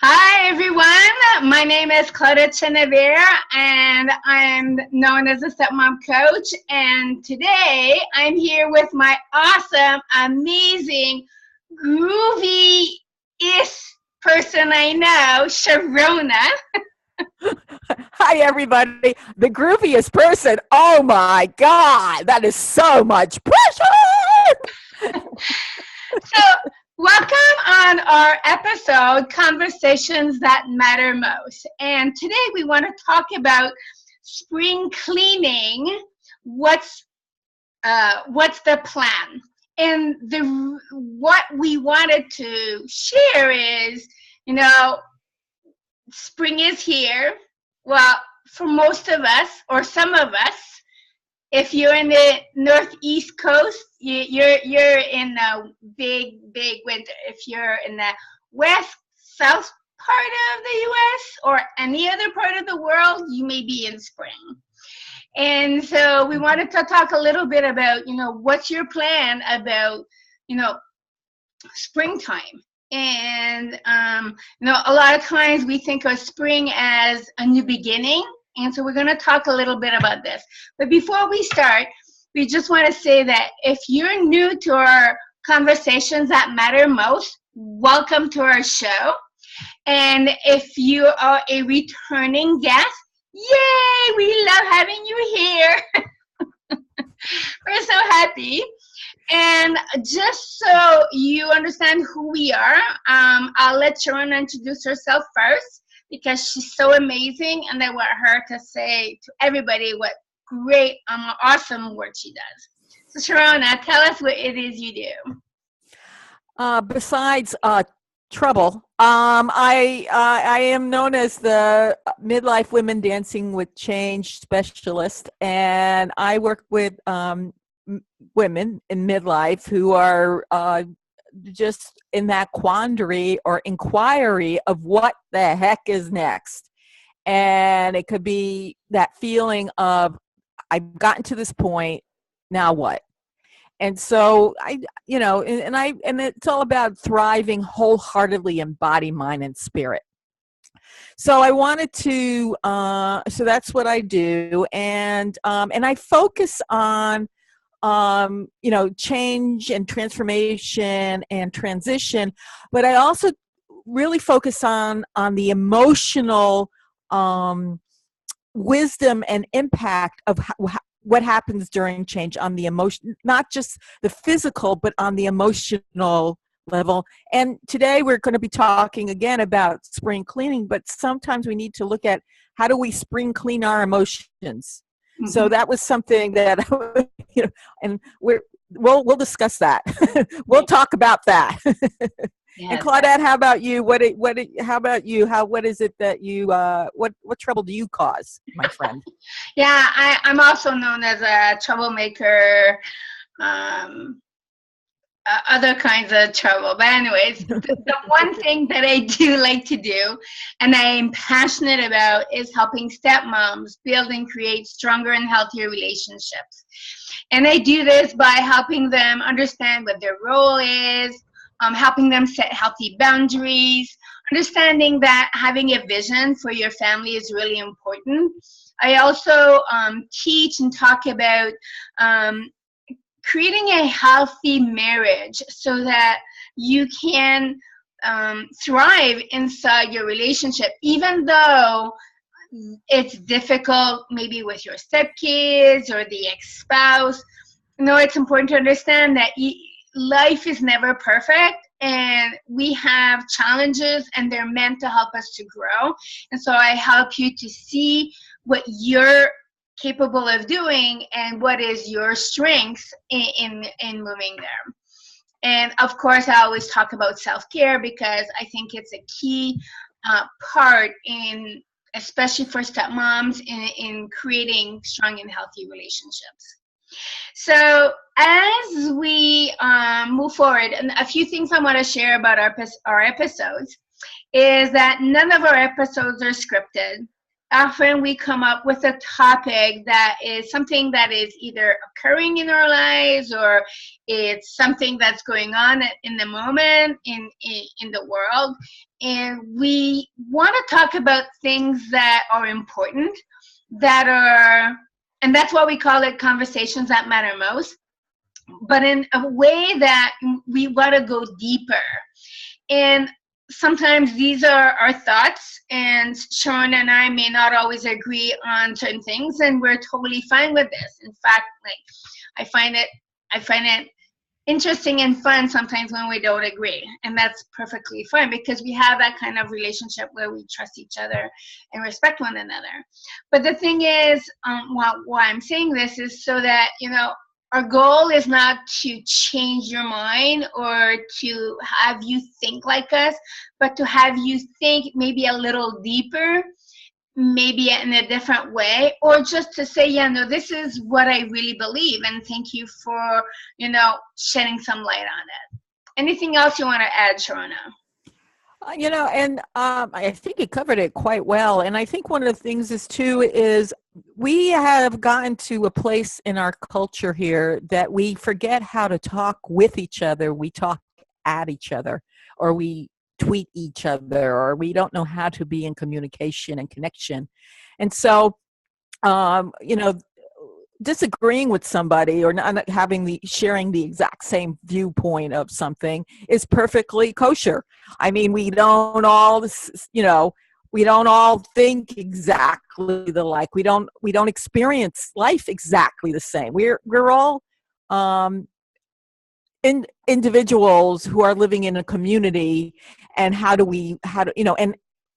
Hi everyone, my name is Claudette Chenevert and I'm known as a stepmom coach, and today I'm here with my awesome, amazing, groovy-ish person I know, Sharona. Hi, everybody. The grooviest person. Oh my God, that is so much pressure. So, welcome on our episode, Conversations That Matter Most. And today we want to talk about spring cleaning. What's the plan? And what we wanted to share is, spring is here. Well, for most of us, or some of us, if you're in the northeast coast, you're in a big winter. If you're in the west south part of the U.S. or any other part of the world, you may be in spring. And so we wanted to talk a little bit about, what's your plan about, springtime. And, a lot of times we think of spring as a new beginning. And so we're going to talk a little bit about this. But before we start, we just want to say that if you're new to our Conversations That Matter Most, welcome to our show. And if you are a returning guest, yay, we love having you here. We're so happy. And just so you understand who we are, I'll let Sharona introduce herself first because she's so amazing, and I want her to say to everybody what great, awesome work she does. So Sharona, tell us what it is you do. Besides trouble, I am known as the midlife women dancing with change specialist, and I work with women in midlife who are just in that quandary or inquiry of what the heck is next. And it could be that feeling of, I've gotten to this point, now what? And so and it's all about thriving wholeheartedly in body, mind, and spirit. So I wanted to, so that's what I do. And I focus on, change and transformation and transition, but I also really focus on the emotional wisdom and impact of what happens during change on the emotion, not just the physical, but on the emotional level. And today we're going to be talking again about spring cleaning, but sometimes we need to look at how do we spring clean our emotions. Mm-hmm. So that was something that, and we'll discuss that. We'll talk about that. Yes. And Claudette, how about you? How about you? What is it that you, what trouble do you cause, my friend? Yeah, I'm also known as a troublemaker, other kinds of trouble. But anyways, the one thing that I do like to do and I'm passionate about is helping stepmoms build and create stronger and healthier relationships. And I do this by helping them understand what their role is, helping them set healthy boundaries, understanding that having a vision for your family is really important. I also teach and talk about creating a healthy marriage so that you can thrive inside your relationship, even though it's difficult maybe with your stepkids or the ex-spouse. It's important to understand that life is never perfect, and we have challenges, and they're meant to help us to grow. And so I help you to see what you're capable of doing and what is your strength in moving there. And of course, I always talk about self-care because I think it's a key part in, especially for stepmoms, in creating strong and healthy relationships. So as we move forward, and a few things I want to share about our episodes is that none of our episodes are scripted. often we come up with a topic that is something that is either occurring in our lives, or it's something that's going on in the moment in the world. And we want to talk about things that are important, and that's why we call it conversations that matter most, but in a way that we want to go deeper. And sometimes these are our thoughts, and Sharona and I may not always agree on certain things, and we're totally fine with this. In fact, I find it interesting and fun sometimes when we don't agree, and that's perfectly fine, because we have that kind of relationship where we trust each other and respect one another. But the thing is, why I'm saying this is so that, our goal is not to change your mind or to have you think like us, but to have you think maybe a little deeper, maybe in a different way, or just to say, this is what I really believe, and thank you for, shedding some light on it. Anything else you want to add, Sharona? I think you covered it quite well. And I think one of the things is we have gotten to a place in our culture here that we forget how to talk with each other. We talk at each other, or we tweet each other, or we don't know how to be in communication and connection. And so, disagreeing with somebody or not sharing the exact same viewpoint of something is perfectly kosher. I mean, we don't all think exactly like. We don't experience life exactly the same. We're all individuals who are living in a community, and and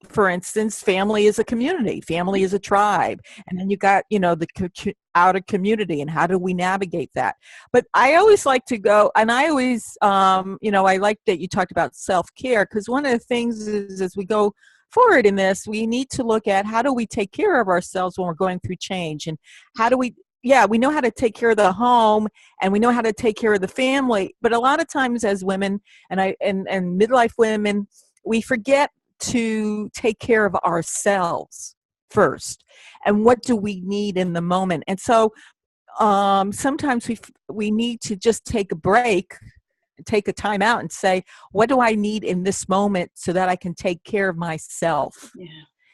for instance, family is a community, family is a tribe, and then you got the outer community, and how do we navigate that? But I always like to go, and I always I like that you talked about self-care, because one of the things is, as we go forward in this, we need to look at how do we take care of ourselves when we're going through change, and how do we know how to take care of the home, and we know how to take care of the family, but a lot of times as women and midlife women, we forget to take care of ourselves first, and what do we need in the moment. And so sometimes we need to just take a break, take a time out, and say, what do I need in this moment so that I can take care of myself?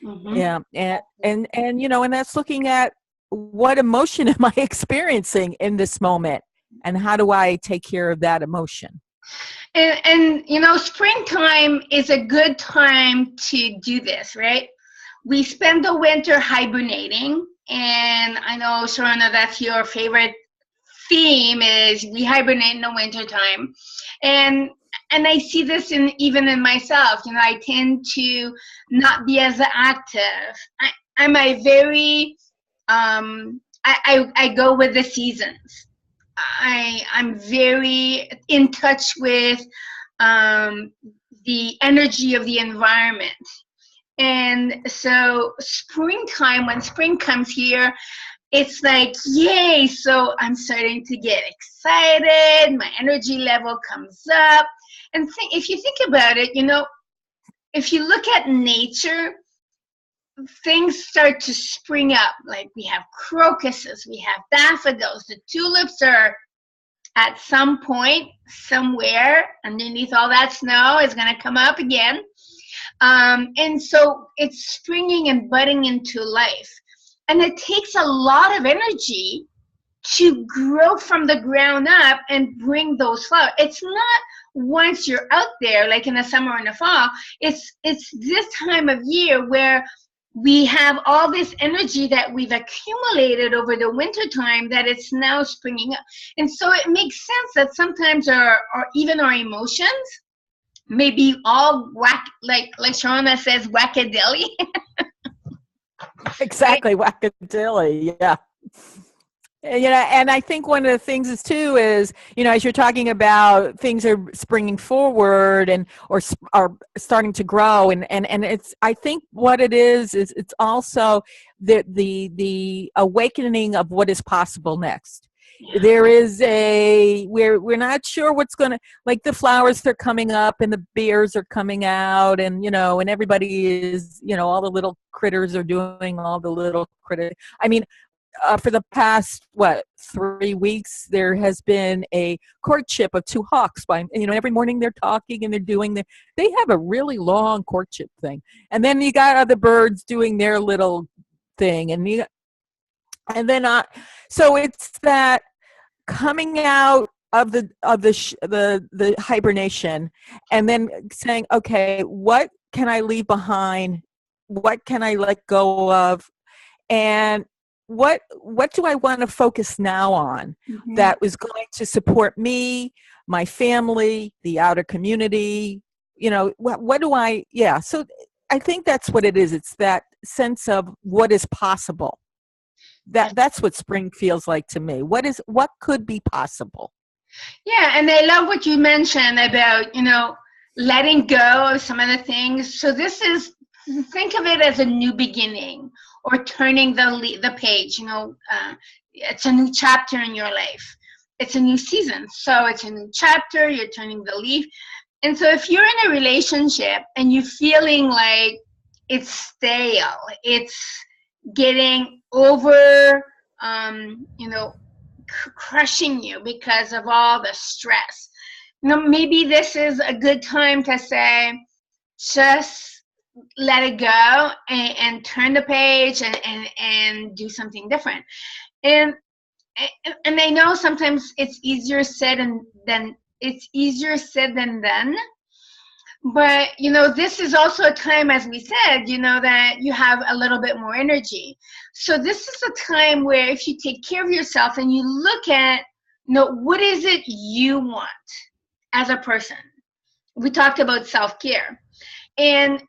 Yeah. And that's looking at what emotion am I experiencing in this moment, and how do I take care of that emotion? And springtime is a good time to do this, right? We spend the winter hibernating, and I know, Sharona, that's your favorite theme, is we hibernate in the winter time. And I see this even in myself. I tend to not be as active. I'm a very I go with the seasons. I'm very in touch with the energy of the environment. And so springtime, when spring comes here, it's like, yay. So I'm starting to get excited. My energy level comes up. And if you think about it, if you look at nature, things start to spring up. Like, we have crocuses, we have daffodils, the tulips are at some point, somewhere underneath all that snow, is going to come up again. And so it's springing and budding into life. And it takes a lot of energy to grow from the ground up and bring those flowers. It's not once you're out there, like in the summer and the fall. It's this time of year where we have all this energy that we've accumulated over the winter time, that it's now springing up. And so it makes sense that sometimes even our emotions may be all like Sharona says, wackadilly. Exactly, wackadilly, yeah. And I think one of the things is as you're talking about things are springing forward or are starting to grow, and it's, I think what it is it's also the awakening of what is possible next. There is we're not sure what's going to, like the flowers are coming up and the beers are coming out, and and everybody is, all the little critters are doing all the little critter. I mean, for the past 3 weeks there has been a courtship of two hawks. By every morning they're talking and they're doing they have a really long courtship thing, and then you got other birds doing their little thing, and then so it's that coming out of the hibernation, and then saying, okay, what can I leave behind, what can I let go of, and what do I want to focus now on that is going to support me, my family, the outer community. What do I so I think that's what it is. It's that sense of what is possible. That's what spring feels like to me. What could be possible? Yeah, and I love what you mentioned about, letting go of some of the things. So think of it as a new beginning, or turning the page. It's a new chapter in your life. It's a new season. So it's a new chapter, you're turning the leaf. And so if you're in a relationship and you're feeling like it's stale, it's getting over, crushing you because of all the stress, maybe this is a good time to say, just let it go and turn the page and do something different. And I know sometimes it's easier said than done. But, this is also a time, as we said, that you have a little bit more energy. So this is a time where if you take care of yourself and you look at, what is it you want as a person? We talked about self-care. And,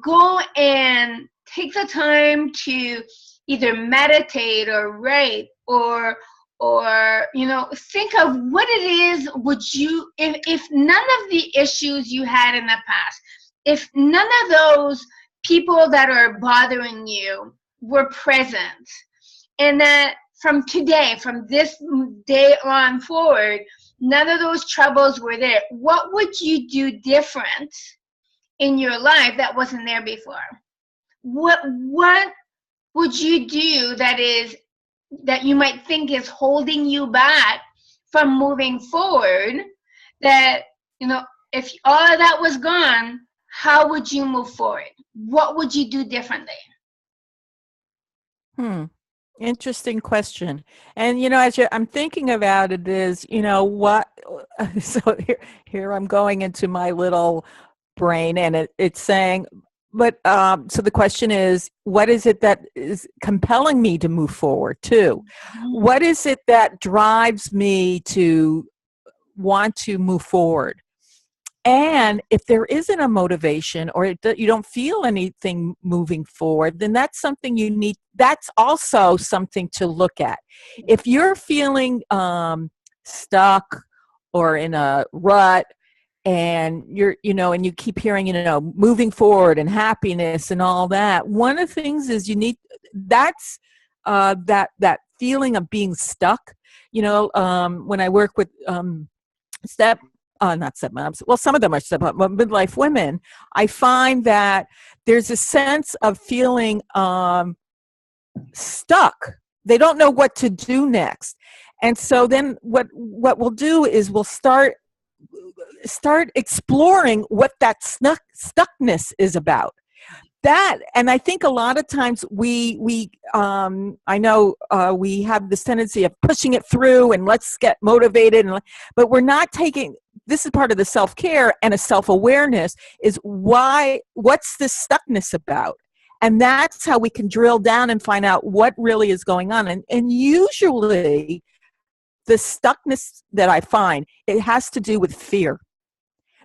go and take the time to either meditate or write or think of what it is if none of the issues you had in the past, if none of those people that are bothering you were present, and that from this day on forward, none of those troubles were there, what would you do different in your life that wasn't there before? What would you do that you might think is holding you back from moving forward? That, if all of that was gone, how would you move forward? What would you do differently? Interesting question. And as I'm thinking about it is, what so here I'm going into my little brain, and it's saying, but so the question is, what is it that is compelling me to move forward too? What is it that drives me to want to move forward? And if there isn't a motivation, or you don't feel anything moving forward, then that's something that's also something to look at. If you're feeling stuck or in a rut, and and you keep hearing, moving forward and happiness and all that, one of the things is that's that feeling of being stuck. When I work with not stepmoms, well, some of them are stepmoms, but midlife women, I find that there's a sense of feeling stuck. They don't know what to do next. And so then what we'll do is we'll start exploring what that stuckness is about. And I think a lot of times I know we have this tendency of pushing it through and let's get motivated, but we're not taking, this is part of the self-care and a self-awareness, is what's this stuckness about? And that's how we can drill down and find out what really is going on. And usually the stuckness that I find, it has to do with fear.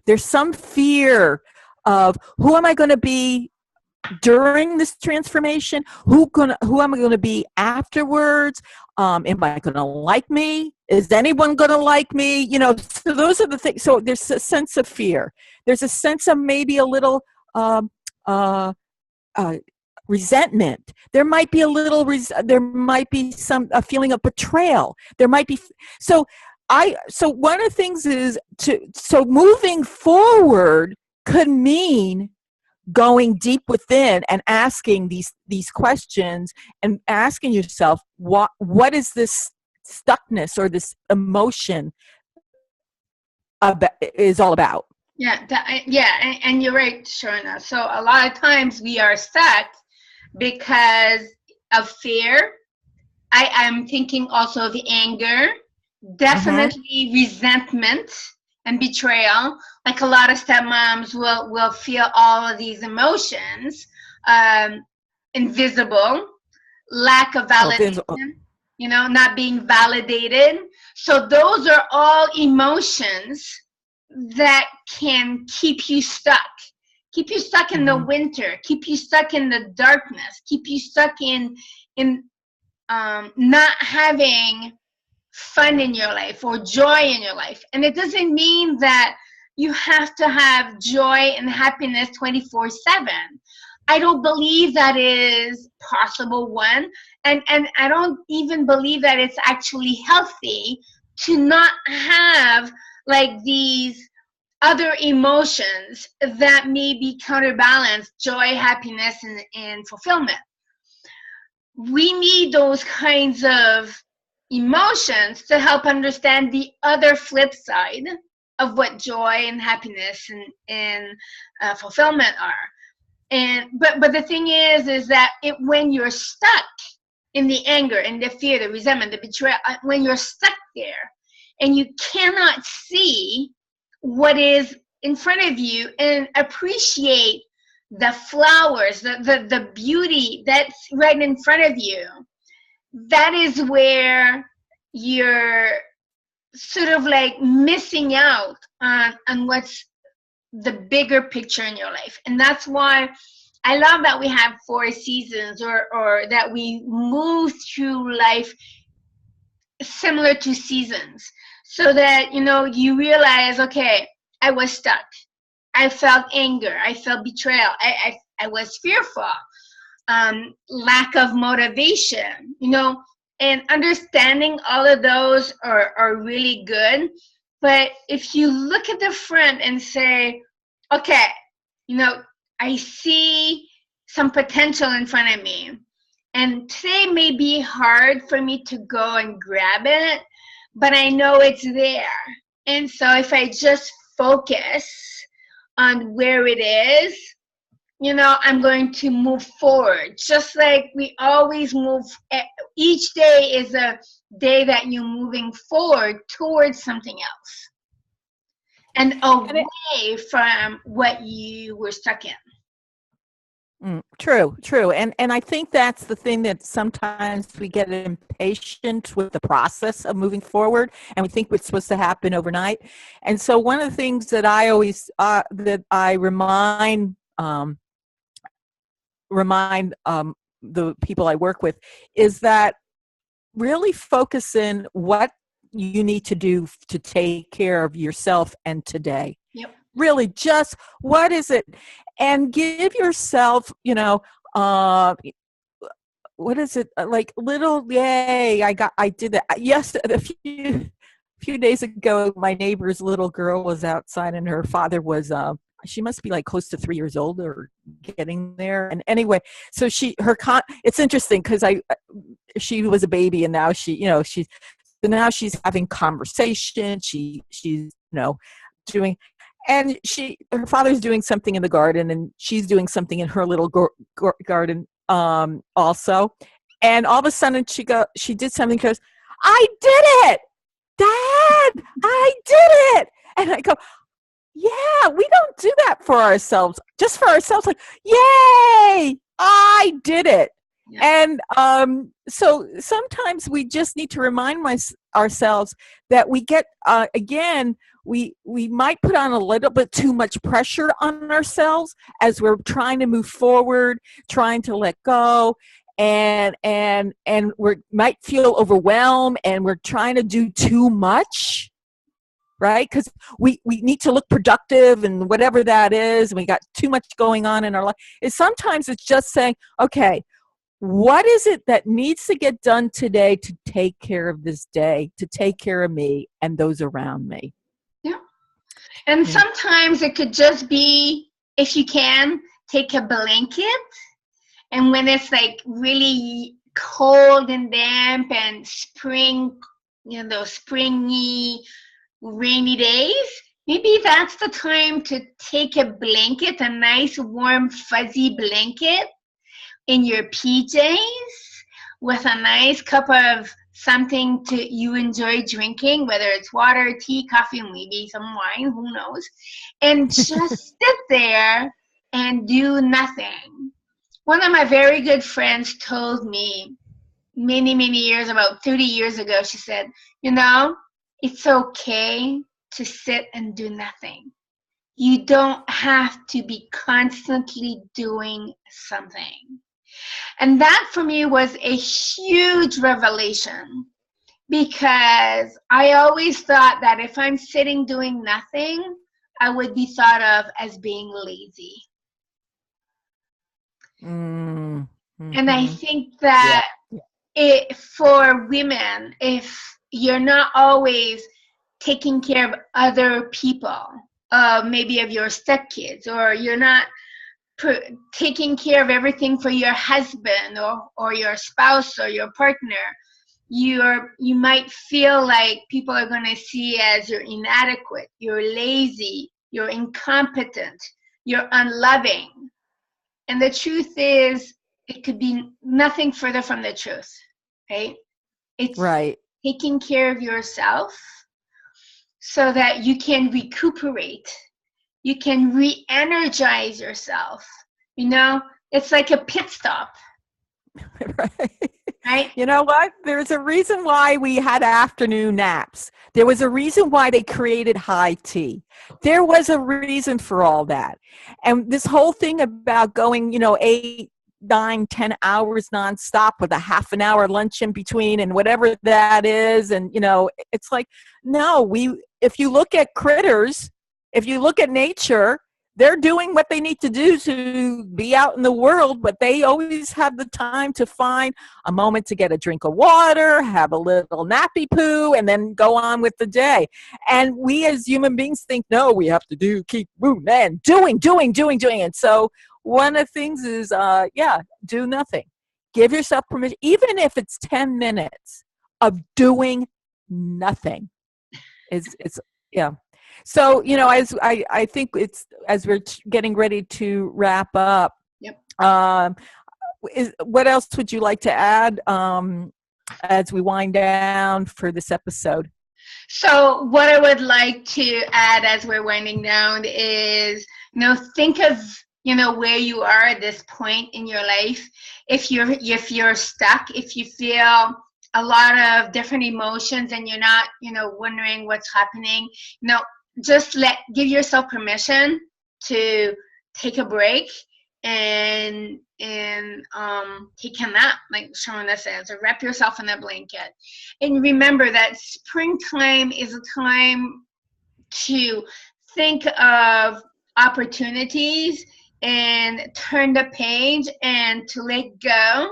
There's some fear of, who am I going to be during this transformation? Who am I going to be afterwards? Am I going to like me? Is anyone going to like me? So those are the things. So there's a sense of fear. There's a sense of maybe a little resentment. There might be a little, there might be a feeling of betrayal. There might be, so one of the things is so moving forward could mean going deep within and asking these questions and asking yourself, what is this stuckness or this emotion is all about? Yeah, and you're right, Sharona. So a lot of times we are stuck because of fear. I'm thinking also of anger, definitely resentment and betrayal. Like a lot of stepmoms will feel all of these emotions, invisible, lack of validation, not being validated. So those are all emotions that can keep you stuck in the winter, keep you stuck in the darkness, keep you stuck in not having fun in your life or joy in your life. And it doesn't mean that you have to have joy and happiness 24/7. I don't believe that is possible, one, and I don't even believe that it's actually healthy to not have like these other emotions that maybe counterbalance joy, happiness, and fulfillment. We need those kinds of emotions to help understand the other flip side of what joy and happiness and fulfillment are. But the thing is that when you're stuck in the anger and the fear, the resentment, the betrayal, when you're stuck there and you cannot see what is in front of you and appreciate the flowers, the beauty that's right in front of you, that is where you're sort of like missing out on what's the bigger picture in your life. And that's why I love that we have 4 seasons or that we move through life similar to seasons, so that you realize, okay, I was stuck, I felt anger, I felt betrayal, I was fearful, lack of motivation, and understanding all of those are really good. But if you look at the front and say, okay, I see some potential in front of me, and today may be hard for me to go and grab it, but I know it's there. And so if I just focus on where it is, I'm going to move forward. Just like we always move, each day is a day that you're moving forward towards something else and away from what you were stuck in. True. And I think that's the thing, that sometimes we get impatient with the process of moving forward, and we think it's supposed to happen overnight. And so one of the things that I always that I remind the people I work with is that really focus in what you need to do to take care of yourself and today. Yep. Really, just what is it? And give yourself, what is it, like little, yay, I did that. Yes, a few days ago, my neighbor's little girl was outside, and her father was, she must be like close to 3 years old or getting there. And anyway, so it's interesting because she was a baby, and now now she's having conversation. She's doing, and her father's doing something in the garden, and she's doing something in her little garden also. And all of a sudden she did something, goes, I did it, Dad, I did it. And I go, yeah, we don't do that for ourselves, just for ourselves, like, yay, I did it. Yeah. And so sometimes we just need to remind ourselves that we get, again, we might put on a little bit too much pressure on ourselves as we're trying to move forward, trying to let go, and we might feel overwhelmed, and we're trying to do too much. right? Because we need to look productive and whatever that is, and we got too much going on in our life. Sometimes it's just saying, okay, what is it that needs to get done today to take care of this day, to take care of me and those around me? Yeah. And sometimes it could just be, if you can, take a blanket. And when it's like really cold and damp and spring, those springy, rainy days, maybe that's the time to take a blanket, a nice warm fuzzy blanket in your PJs with a nice cup of something you enjoy drinking, whether it's water, tea, coffee, maybe some wine, who knows, and just sit there and do nothing. One of my very good friends told me many, many years, about 30 years ago, she said, it's okay to sit and do nothing. You don't have to be constantly doing something. And that for me was a huge revelation, because I always thought that if I'm sitting doing nothing, I would be thought of as being lazy. Mm-hmm. And I think that for women, if you're not always taking care of other people, maybe of your stepkids, or you're not taking care of everything for your husband or your spouse or your partner, you might feel like people are going to see as you're inadequate, you're lazy, you're incompetent, you're unloving. And the truth is, it could be nothing further from the truth, right? It's taking care of yourself so that you can recuperate. You can re-energize yourself. It's like a pit stop. Right? You know what? There's a reason why we had afternoon naps. There was a reason why they created high tea. There was a reason for all that. And this whole thing about going, 8, 9, 10 hours nonstop with a half an hour lunch in between and whatever that is. And, it's like, no, if you look at critters, if you look at nature, they're doing what they need to do to be out in the world, but they always have the time to find a moment to get a drink of water, have a little nappy poo, and then go on with the day. And we as human beings think, no, we have to keep moving and doing. And so one of the things is, do nothing. Give yourself permission, even if it's 10 minutes of doing nothing. So, as I think as we're getting ready to wrap up, what else would you like to add as we wind down for this episode? So what I would like to add as we're winding down is, think of, where you are at this point in your life. If you're stuck, if you feel a lot of different emotions and you're not, wondering what's happening, just give yourself permission to take a break and take a nap, like Sharona says, or wrap yourself in a blanket. And remember that springtime is a time to think of opportunities and turn the page and to let go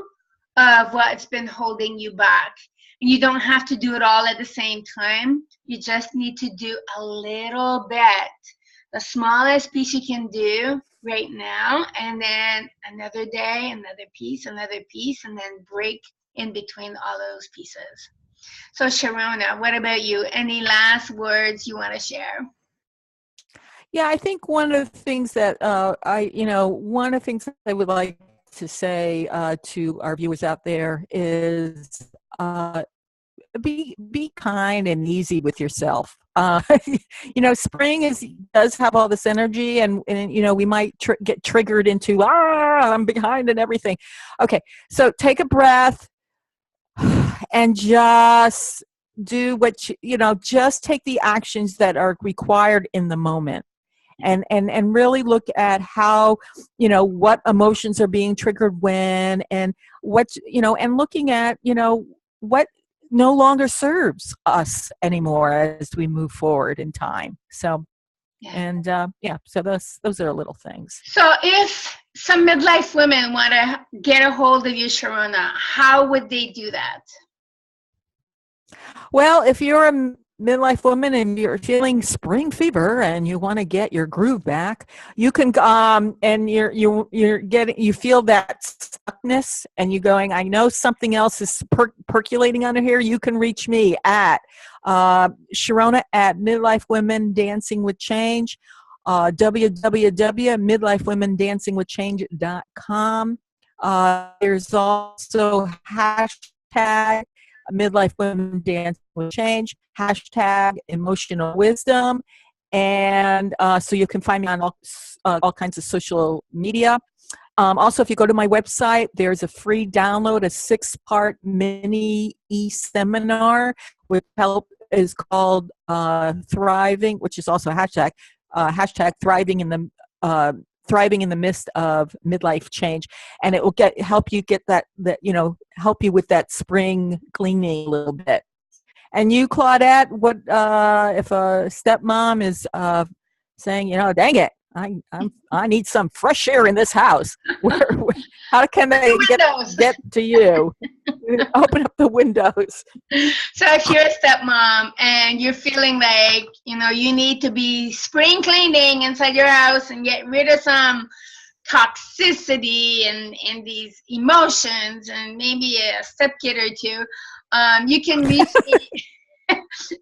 of what's been holding you back. And you don't have to do it all at the same time. You just need to do a little bit, the smallest piece you can do right now, and then another day, another piece, and then break in between all those pieces. So Sharona, what about you? Any last words you want to share? Yeah, I think one of the things that I would like to say to our viewers out there is be kind and easy with yourself. Spring does have all this energy, and we might get triggered into I'm behind and everything. Okay, so take a breath and just do what just take the actions that are required in the moment. And really look at how, what emotions are being triggered when, and what, and looking at, what no longer serves us anymore as we move forward in time. So, Yeah. and so those are little things. So if some midlife women want to get a hold of you, Sharona, how would they do that? Well, if you're a midlife woman and you're feeling spring fever and you want to get your groove back, you can and you're getting, you feel that stuckness and you're going, I know something else is percolating under here. You can reach me at Sharona at Midlife Women Dancing with Change, www.midlifewomendancingwithchange.com. There's also hashtag Midlife Women Dancing with Change, hashtag emotional wisdom. And so you can find me on all kinds of social media. Also, if you go to my website, there's a free download, a 6-part mini e-seminar, which is called Thriving, which is also a hashtag Thriving in the midst of midlife change, and it will help you get help you with that spring cleaning a little bit. And you, Claudette, what if a stepmom is saying, dang it, I need some fresh air in this house? How can they get to you? Open up the windows. So if you're a stepmom and you're feeling like, you need to be spring cleaning inside your house and get rid of some toxicity and these emotions and maybe a stepkid or two, you can reach me.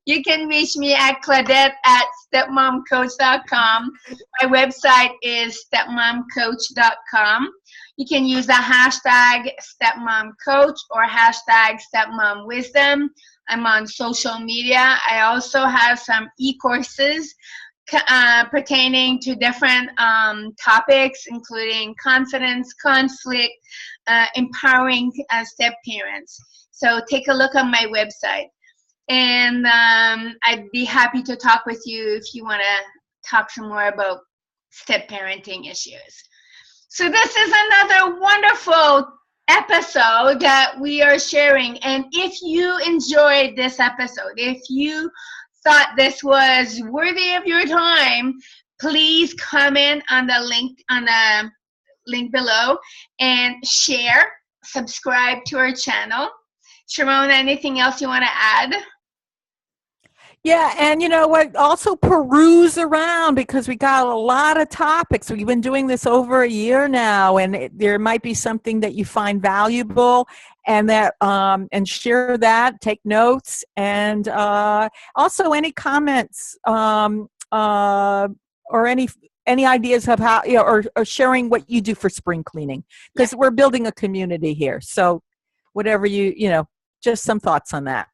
You can reach me at Claudette at stepmomcoach.com. My website is stepmomcoach.com. You can use the hashtag stepmomcoach or hashtag stepmomwisdom. I'm on social media. I also have some e-courses pertaining to different topics, including confidence, conflict, empowering step parents. So take a look on my website. And I'd be happy to talk with you if you want to talk some more about step parenting issues. So this is another wonderful episode that we are sharing. And if you enjoyed this episode, if you thought this was worthy of your time, please comment on the link below and share, subscribe to our channel. Sharona, anything else you want to add? Yeah, and you know what? Also peruse around, because we got a lot of topics. We've been doing this over a year now, and there might be something that you find valuable, and that and share that. Take notes, and also any comments or any ideas of how, or sharing what you do for spring cleaning, because we're building a community here. So whatever just some thoughts on that.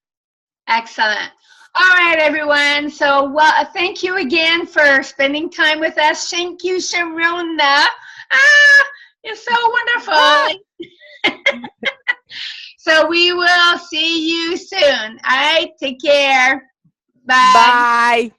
Excellent. All right, everyone. So, thank you again for spending time with us. Thank you, Sharona. You're so wonderful. So we will see you soon. All right, take care. Bye. Bye.